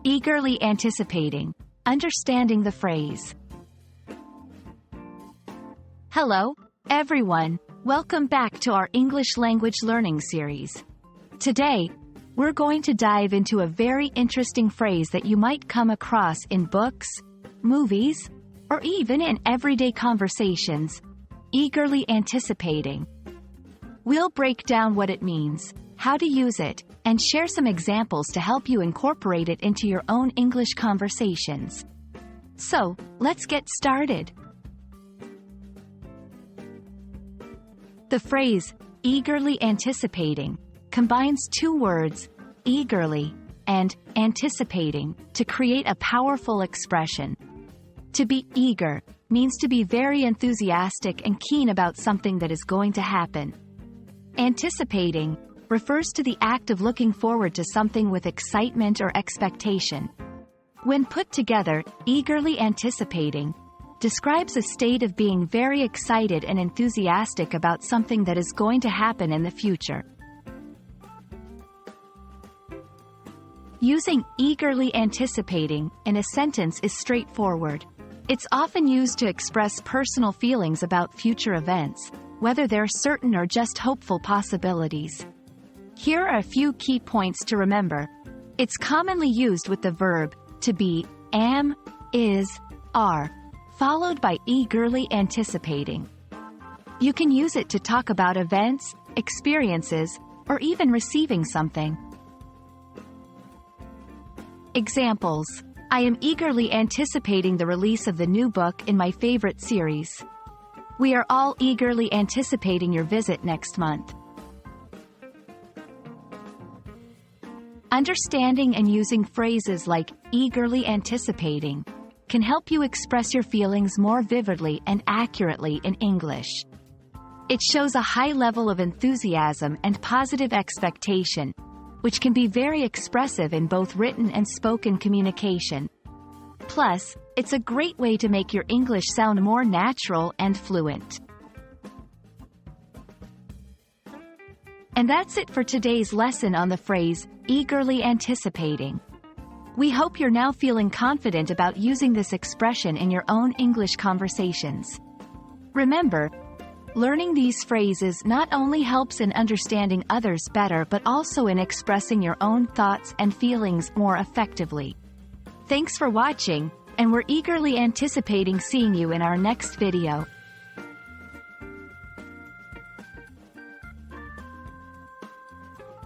Eagerly anticipating. Understanding the phrase. Hello, everyone. Welcome back to our English language learning series. Today, we're going to dive into a very interesting phrase that you might come across in books, movies, or even in everyday conversations. Eagerly anticipating. We'll break down what it means, how to use it, and share some examples to help you incorporate it into your own English conversations. So, let's get started. The phrase, eagerly anticipating, combines two words, eagerly and anticipating, to create a powerful expression. To be eager means to be very enthusiastic and keen about something that is going to happen. Anticipating refers to the act of looking forward to something with excitement or expectation. When put together, eagerly anticipating describes a state of being very excited and enthusiastic about something that is going to happen in the future. Using eagerly anticipating in a sentence is straightforward. It's often used to express personal feelings about future events, whether they're certain or just hopeful possibilities. Here are a few key points to remember. It's commonly used with the verb to be, am, is, are, followed by eagerly anticipating. You can use it to talk about events, experiences, or even receiving something. Examples: I am eagerly anticipating the release of the new book in my favorite series. We are all eagerly anticipating your visit next month. Understanding and using phrases like eagerly anticipating can help you express your feelings more vividly and accurately in English. It shows a high level of enthusiasm and positive expectation, which can be very expressive in both written and spoken communication. Plus, it's a great way to make your English sound more natural and fluent. And that's it for today's lesson on the phrase, eagerly anticipating. We hope you're now feeling confident about using this expression in your own English conversations. Remember, learning these phrases not only helps in understanding others better but also in expressing your own thoughts and feelings more effectively. Thanks for watching, and we're eagerly anticipating seeing you in our next video.